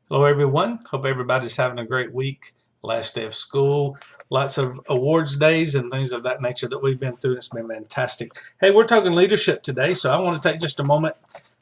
Hello, everyone. Hope everybody's having a great week. Last day of school, lots of awards days and things of that nature that we've been through. It's been fantastic. Hey, we're talking leadership today, so I want to take just a moment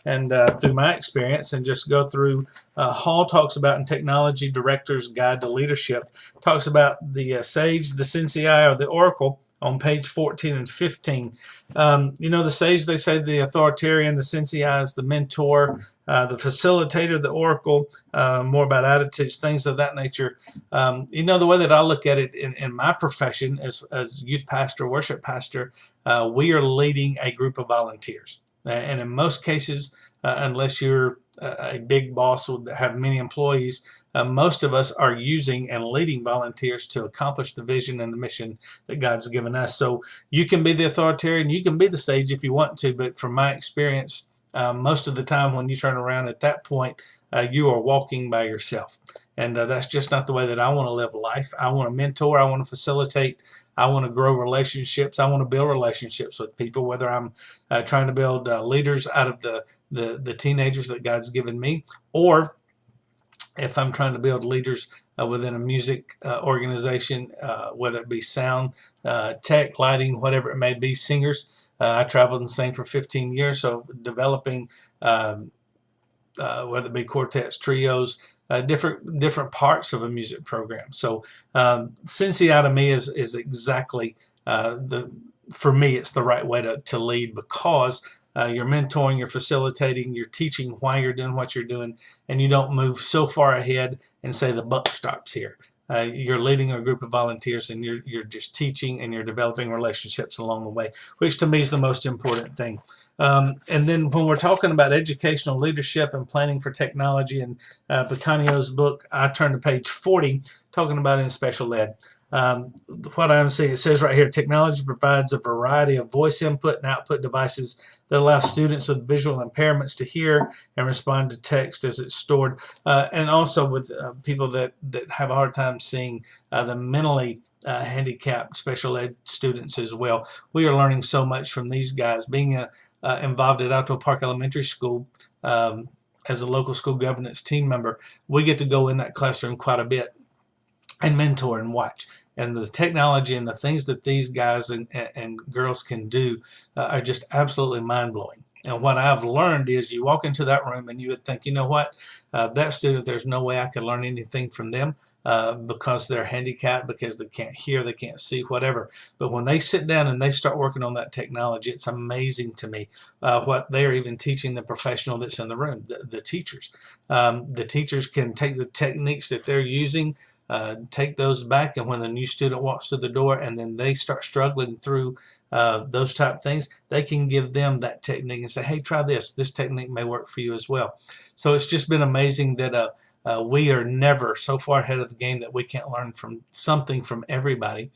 and through my experience and just go through. Hall talks about in Technology Director's Guide to Leadership, talks about the Sage, the Sensei, or the Oracle on page 14 and 15. The Sage, they say the authoritarian, the Sensei is the mentor, the facilitator, the Oracle, more about attitudes, things of that nature. The way that I look at it in my profession as youth pastor, worship pastor, we are leading a group of volunteers. And in most cases, unless you're a big boss that have many employees, most of us are using and leading volunteers to accomplish the vision and the mission that God's given us. So you can be the authoritarian, you can be the sage if you want to, but from my experience, most of the time when you turn around at that point, you are walking by yourself. And that's just not the way that I want to live life. I want to mentor, I want to facilitate, I want to grow relationships, I want to build relationships with people, whether I'm trying to build leaders out of the teenagers that God's given me, or if I'm trying to build leaders within a music organization, whether it be sound, tech, lighting, whatever it may be, singers. I traveled and sang for 15 years, so developing whether it be quartets, trios, different parts of a music program. So Sensei out of me is exactly the for me it's the right way to lead, because you're mentoring, you're facilitating, you're teaching why you're doing what you're doing, and you don't move so far ahead and say the buck stops here. You're leading a group of volunteers, and you're just teaching and you're developing relationships along the way, which to me is the most important thing. And then when we're talking about educational leadership and planning for technology, and Picanio's book, I turn to page 40, talking about in special ed. What I'm seeing, it says right here, technology provides a variety of voice input and output devices that allow students with visual impairments to hear and respond to text as it's stored, and also with people that have a hard time seeing, the mentally handicapped special ed students as well. We are learning so much from these guys. Being involved at Alto Park Elementary School, as a local school governance team member, we get to go in that classroom quite a bit and mentor and watch. And the technology and the things that these guys and girls can do are just absolutely mind blowing. And what I've learned is you walk into that room and you would think, you know what, that student, there's no way I could learn anything from them because they're handicapped, because they can't hear, they can't see, whatever. But when they sit down and they start working on that technology, it's amazing to me what they are even teaching the professional that's in the room, the teachers. The teachers can take the techniques that they're using, take those back, and when the new student walks through the door and then they start struggling through those type of things, they can give them that technique and say, hey, try this technique may work for you as well. So it's just been amazing that we are never so far ahead of the game that we can't learn from something from everybody.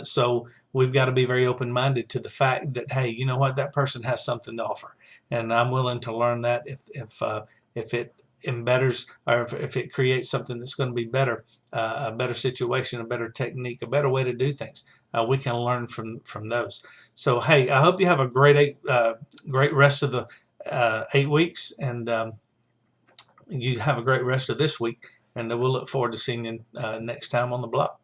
So we've got to be very open-minded to the fact that, hey, you know what, that person has something to offer, and I'm willing to learn that if it embetters, or if it creates something that's going to be better, a better situation, a better technique, a better way to do things. We can learn from those. So hey, I hope you have a great rest of the 8 weeks, and you have a great rest of this week. And we'll look forward to seeing you next time on the block.